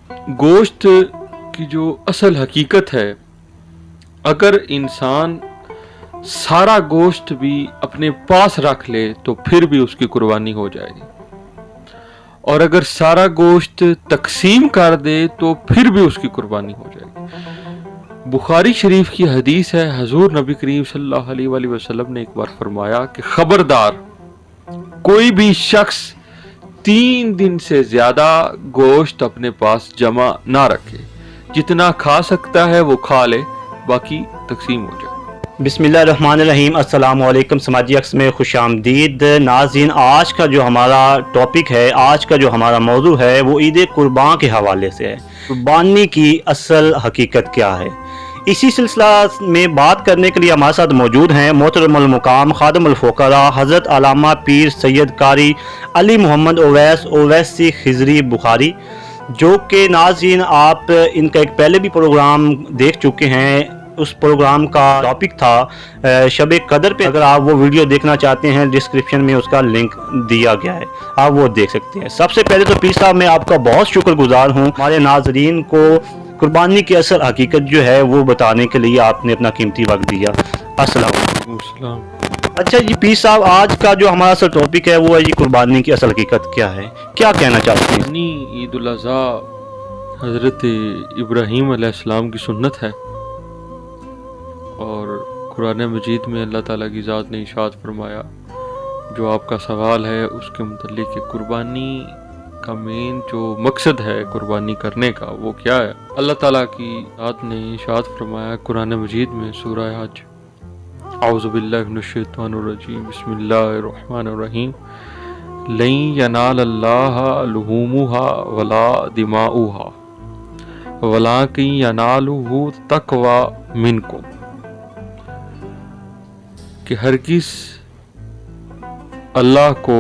गोश्त की जो असल हकीकत है, अगर इंसान सारा गोश्त भी अपने पास रख ले तो फिर भी उसकी कुर्बानी हो जाएगी, और अगर सारा गोश्त तकसीम कर दे तो फिर भी उसकी कुर्बानी हो जाएगी। बुखारी शरीफ की हदीस है, हुजूर नबी करीम सल्लल्लाहु अलैहि वसल्लम ने एक बार फरमाया कि खबरदार कोई भी शख्स 3 दिन से ज्यादा गोश्त अपने पास जमा ना रखे। जितना खा सकता है वो खा ले, बाकी तकसीम हो जाए। बिस्मिल्लाहिर्रहमानिर्रहीम। अस्सलाम वालेकुम। समाजी अक्स में खुश आमदीद नाज़रीन। आज का जो हमारा टॉपिक है, आज का जो हमारा मौजू है वो ईद कुर्बान के हवाले से है। कुर्बानी की असल हकीकत क्या है, इसी सिलसिला में बात करने के लिए हमारे साथ मौजूद हैं मोहतरमुल मुकाम खादिमुल फुक़रा हज़रत अल्लामा पीर सैयद कारी अली मोहम्मद ओवैसी खिज़री बुखारी, जो कि नाज़रीन आप इनका एक पहले भी प्रोग्राम देख चुके हैं। उस प्रोग्राम का टॉपिक था शब कदर पे। अगर आप वो वीडियो देखना चाहते हैं, डिस्क्रिप्शन में उसका लिंक दिया गया है, आप वो देख सकते हैं। सबसे पहले तो पीर साहब मैं आपका बहुत शुक्रगुजार हूँ, हमारे नाजरीन को कुर्बानी की असल हकीकत जो है वो बताने के लिए आपने अपना कीमती वक्त दिया। अस्सलाम वालेकुम। अच्छा जी पीर साहब, आज का जो हमारा असल टॉपिक है वो है जी कुर्बानी की असल हकीकत क्या है, क्या कहना चाहते हैं? ईद उल अज़हा हज़रत इब्राहीम अलैहिस्सलाम की सुन्नत है, और कुरान मजीद में अल्लाह ताला की ज़ात ने इरशाद फरमाया, जो आपका सवाल है उसके मुतल्लिक कि कुर्बानी का मेन जो मकसद है कुर्बानी करने का वो क्या है। अल्लाह ताला की ज़ात ने इरशाद फरमाया कुरान मजीद में सूरह हज, औज़ु बिल्लाहि मिनश शैतानिर रजीम, बिस्मिल्लाहिर्रहमानिर्रहीम, लन यनालल्लाहा लुहूमुहा वला दिमाउहा वलाकिन यनालुहु तक़वा मिनकुम, कि हरगिज़ अल्लाह को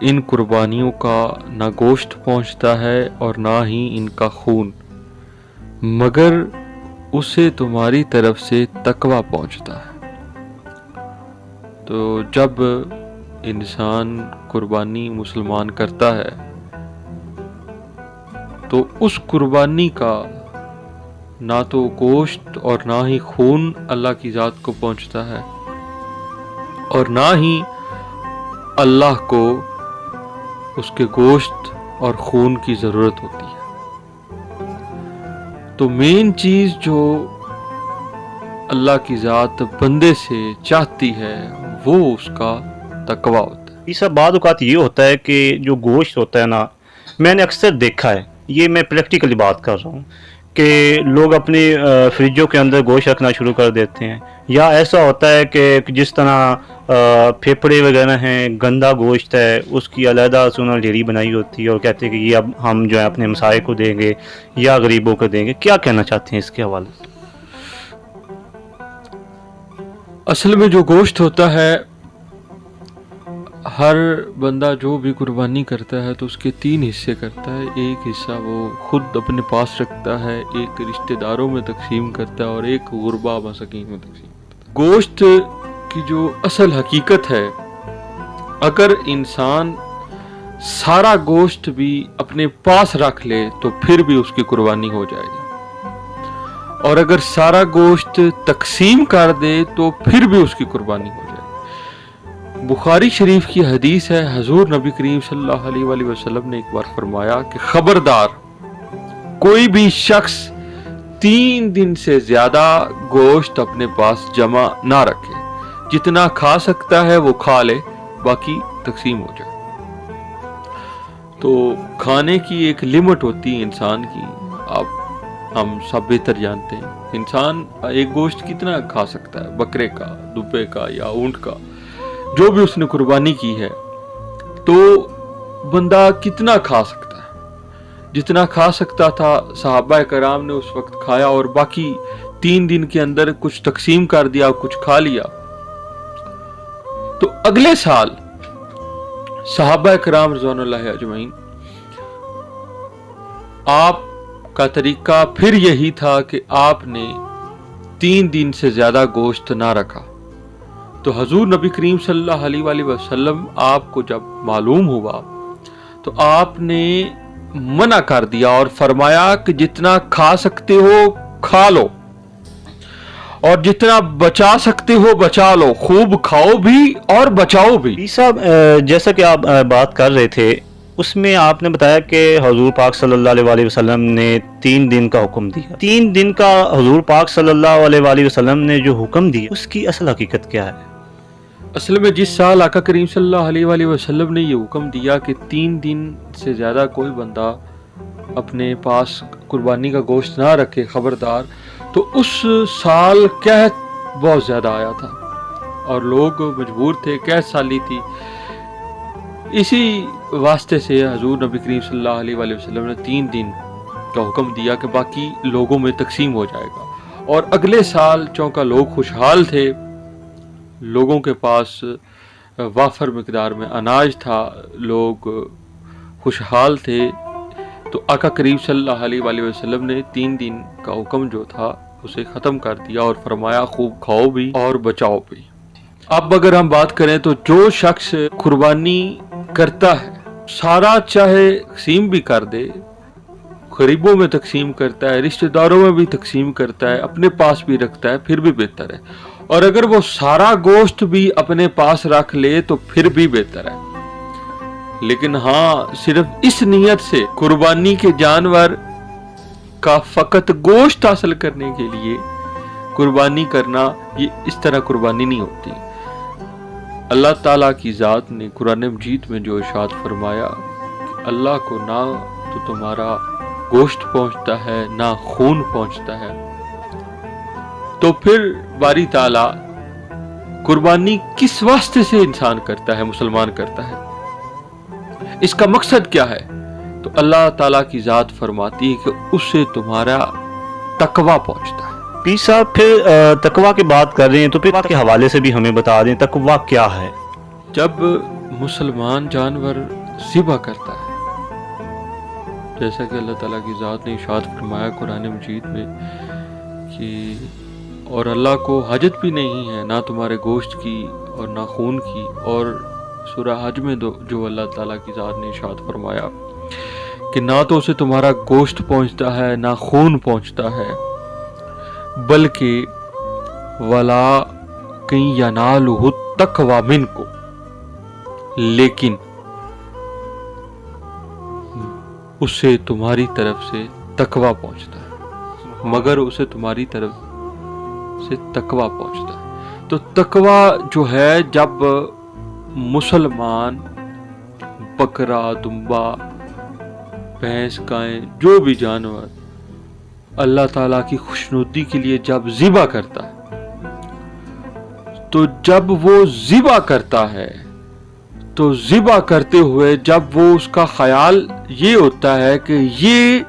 इन कुर्बानियों का ना गोश्त पहुंचता है और ना ही इनका खून, मगर उसे तुम्हारी तरफ से तकवा पहुंचता है। तो जब इंसान कुर्बानी मुसलमान करता है तो उस कुर्बानी का ना तो गोश्त और ना ही खून अल्लाह की ज़ात को पहुंचता है, और ना ही अल्लाह को उसके गोश्त और खून की ज़रूरत होती है। तो मेन चीज़ जो अल्लाह की ज़ात बंदे से चाहती है वो उसका तकवा होता है। ये सब बाद औक़ात ये होता है कि जो गोश्त होता है ना, मैंने अक्सर देखा है, ये मैं प्रैक्टिकली बात कर रहा हूँ, कि लोग अपनी फ्रिजों के अंदर गोश्त रखना शुरू कर देते हैं, या ऐसा होता है कि जिस तरह फेफड़े वगैरह हैं, गंदा गोश्त है, उसकी अलहदा से उन्होंने ढेरी बनाई होती है और कहते हैं कि ये अब हम जो है अपने हमसाये को देंगे या गरीबों को देंगे। क्या कहना चाहते हैं इसके हवाले से? असल में जो गोश्त होता है, हर बंदा जो भी कुर्बानी करता है तो उसके 3 हिस्से करता है। एक हिस्सा वो खुद अपने पास रखता है, एक रिश्तेदारों में तकसीम करता है, और एक गुरबा मसाकीन में तकसीम करता है। गोश्त की जो असल हकीकत है, अगर इंसान सारा गोश्त भी अपने पास रख ले तो फिर भी उसकी कुर्बानी हो जाएगी, और अगर सारा गोश्त तकसीम कर दे तो फिर भी उसकी कुर्बानी हो जाएगी। बुखारी शरीफ की हदीस है, हुजूर नबी करीम सल्लल्लाहु अलैहि वसल्लम ने एक बार फरमाया कि खबरदार कोई भी शख्स 3 दिन से ज्यादा गोश्त अपने पास जमा ना रखे। जितना खा सकता है वो खा ले, बाकी तकसीम हो जाए। तो खाने की एक लिमिट होती है इंसान की, हम सब बेहतर जानते हैं। इंसान एक गोश्त कितना खा सकता है, बकरे का, दुब्बे का या ऊंट का, जो भी उसने कुर्बानी की है, तो बंदा कितना खा सकता है। जितना खा सकता था सहाबा कराम ने उस वक्त खाया, और बाकी 3 दिन के अंदर कुछ तकसीम कर दिया, कुछ खा लिया। तो अगले साल सहाबा कराम रज़ियल्लाहु अजमईन, आपका तरीका फिर यही था कि आपने 3 दिन से ज्यादा गोश्त ना रखा। तो हुजूर नबी करीम सल्लल्लाहु अलैहि वसल्लम आपको जब मालूम हुआ तो आपने मना कर दिया और फरमाया कि जितना खा सकते हो खा लो और जितना बचा सकते हो बचा लो, खूब खाओ भी और बचाओ भी। पीर साहब, जैसा कि आप बात कर रहे थे, उसमें आपने बताया कि हुजूर पाक सल्लल्लाहु अलैहि वसल्लम ने 3 दिन का हुक्म दिया। 3 दिन का हुजूर पाक सल्लल्लाहु अलैहि वसल्लम ने जो हुक्म दिया, उसकी असल हकीकत क्या है? असल में जिस साल आका करीम सल्लल्लाहु अलैहि वसल्लम ने ये हुक्म दिया कि 3 दिन से ज़्यादा कोई बंदा अपने पास कुर्बानी का गोश्त ना रखे, खबरदार, तो उस साल कहत बहुत ज़्यादा आया था और लोग मजबूर थे, कहत साली थी। इसी वास्ते से हजूर नबी करीम सल्लल्लाहु अलैहि वसल्लम ने 3 दिन का हुक्म दिया कि बाकी लोगों में तकसीम हो जाएगा। और अगले साल चूँकि लोग खुशहाल थे, लोगों के पास वाफर मिकदार में अनाज था, लोग खुशहाल थे, तो आका करीम सल्लल्लाहु अलैहि वसल्लम ने 3 दिन का हुक्म जो था उसे ख़त्म कर दिया और फरमाया खूब खाओ भी और बचाओ भी। अब अगर हम बात करें तो जो शख्स कुर्बानी करता है, सारा चाहे तकसीम भी कर दे, गरीबों में तकसीम करता है, रिश्तेदारों में भी तकसीम करता है, अपने पास भी रखता है, फिर भी बेहतर है। और अगर वो सारा गोश्त भी अपने पास रख ले तो फिर भी बेहतर है। लेकिन हाँ, सिर्फ इस नियत से कुर्बानी के जानवर का फकत गोश्त हासिल करने के लिए कुर्बानी करना, ये इस तरह कुर्बानी नहीं होती। अल्लाह ताला की ज़ात ने कुरान मजीद में जो इरशाद फरमाया, अल्लाह को ना तो तुम्हारा गोश्त पहुंचता है ना खून पहुंचता है, तो फिर बारी ताला कुर्बानी किस वास्ते से इंसान करता है, मुसलमान करता है, इसका मकसद क्या है? तो अल्लाह ताला की ज़ात फरमाती है कि उससे तुम्हारा तकवा पहुंचता है। पीर साहब, फिर तकवा की बात कर रहे हैं तो फिर के हवाले से भी हमें बता दें, तकवा क्या है? जब मुसलमान जानवर ज़िबा करता है, जैसा कि अल्लाह ताला की ज़ात ने इरशाद फरमाया कुरान मजीद में कि और अल्लाह को हाजत भी नहीं है ना तुम्हारे गोश्त की और ना खून की। और सूरह हज में जो अल्लाह ताला की ज़ात ने इरशाद फरमाया कि ना तो उसे तुम्हारा गोश्त पहुंचता है ना खून पहुंचता है, बल्कि वला कहीं यनालुहु तक़वा मिनको, लेकिन उससे तुम्हारी तरफ से तकवा पहुंचता है, मगर उसे तुम्हारी तरफ से तकवा पहुंचता है। तो तकवा जो है, जब मुसलमान बकरा, दुम्बा, भैंस, गाय, जो भी जानवर अल्लाह ताला की खुशनुदी के लिए जब ज़िबा करता है, तो जब वो ज़िबा करता है तो ज़िबा करते हुए जब वो उसका ख्याल ये होता है कि ये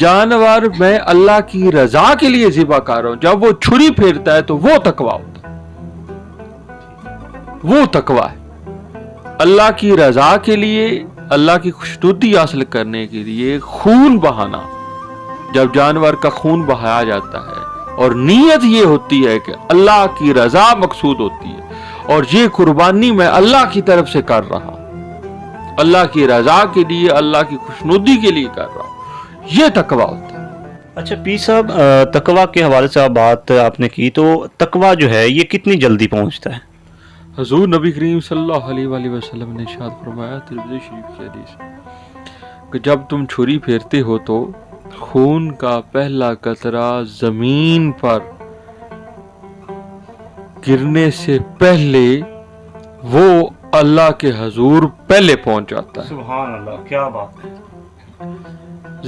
जानवर मैं अल्लाह की रज़ा के लिए ज़िबा कर रहा हूं, जब वो छुरी फेरता है तो वो तकवा होता है, वो तकवा है। अल्लाह की रज़ा के लिए, अल्लाह की खुशनुदी हासिल करने के लिए खून बहाना, जब जानवर का खून बहाया जाता है और नीयत ये होती है कि अल्लाह की रज़ा मकसूद होती है और ये कुर्बानी मैं अल्लाह की तरफ से कर रहा हूं, अल्लाह की रज़ा के लिए, अल्लाह की खुशनुदी के लिए कर रहा हूं, ये तकवा होता है। अच्छा पीर साहब, तकवा के हवाले से बात आपने की, तो तकवा जो है ये कितनी जल्दी पहुंचता है? हुजूर नबी करीम सल्लल्लाहु अलैहि वसल्लम ने इरशाद फरमाया तिरमिज़ी शरीफ की हदीस कि जब तुम छुरी फेरते हो तो खून का पहला कतरा जमीन पर गिरने से पहले वो अल्लाह के हुजूर पहले पहुंच जाता है। सुभान अल्लाह, क्या बात है।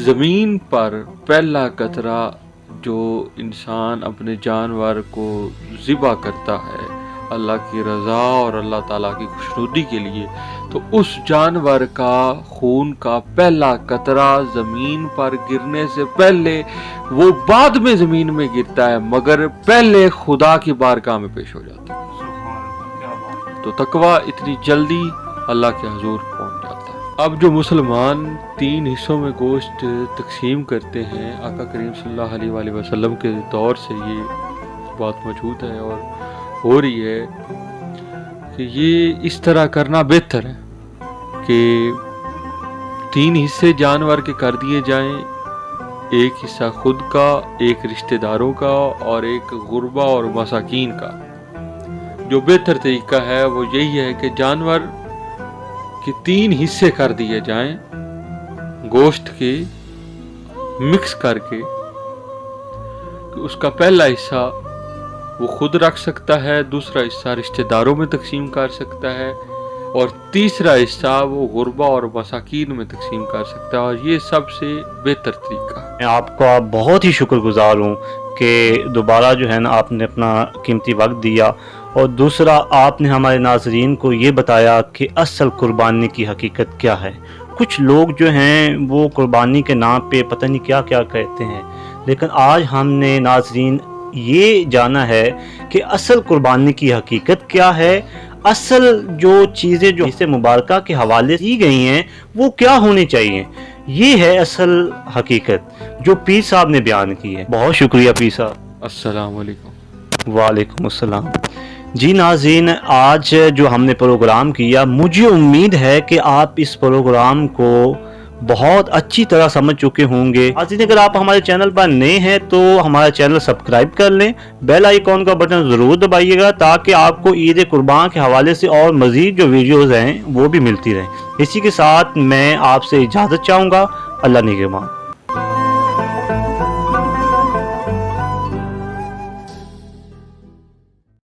जमीन पर पहला कतरा जो इंसान अपने जानवर को ज़िबा करता है अल्लाह की रज़ा और अल्लाह ताला की खुशनुदी के लिए, तो उस जानवर का खून का पहला कतरा ज़मीन पर गिरने से पहले वो बाद में ज़मीन में गिरता है, मगर पहले खुदा की बारगाह में पेश हो जाता है। तो तकवा इतनी जल्दी अल्लाह के हुजूर पहुंच जाता है। अब जो मुसलमान 3 हिस्सों में गोश्त तकसीम करते हैं, आका करीम सल्लल्लाहु अलैहि वसल्लम के दौर से ये बात मौजूद है और हो रही है कि ये इस तरह करना बेहतर है कि 3 हिस्से जानवर के कर दिए जाएं, एक हिस्सा खुद का, एक रिश्तेदारों का और एक गुरबा और मसाकीन का। जो बेहतर तरीका है वो यही है कि जानवर के 3 हिस्से कर दिए जाएं, गोश्त के मिक्स करके। उसका पहला हिस्सा वो खुद रख सकता है, दूसरा हिस्सा रिश्तेदारों में तकसीम कर सकता है और तीसरा हिस्सा वो गुरबा और मसाकीन में तकसीम कर सकता है, और ये सबसे बेहतर तरीका है। मैं आपका बहुत ही शुक्रगुजार हूँ कि दोबारा जो है ना आपने अपना कीमती वक्त दिया, और दूसरा आपने हमारे नाज़रीन को ये बताया कि असल कुर्बानी की हकीकत क्या है। कुछ लोग जो हैं वो कुर्बानी के नाम पे पता नहीं क्या क्या कहते हैं, लेकिन आज हमने नाज़रीन ये जाना है कि असल कुर्बानी की हकीकत क्या है, असल जो चीज़ें जो इसे मुबारका के हवाले दी गई हैं वो क्या होनी चाहिए। ये है असल हकीकत जो पीर साहब ने बयान की है। बहुत शुक्रिया पीर साहब। अस्सलाम वालेकुम। वालेकुम अस्सलाम। जी नाज़रीन, आज जो हमने प्रोग्राम किया, मुझे उम्मीद है कि आप इस प्रोग्राम को बहुत अच्छी तरह समझ चुके होंगे। नाज़रीन, अगर आप हमारे चैनल पर नए हैं तो हमारा चैनल सब्सक्राइब कर लें, बेल आइकॉन का बटन ज़रूर दबाइएगा ताकि आपको ईद कुर्बान के हवाले से और मज़ीद जो वीडियोज़ हैं वो भी मिलती रहें। इसी के साथ मैं आपसे इजाज़त चाहूँगा। अल्लाह निगहबान।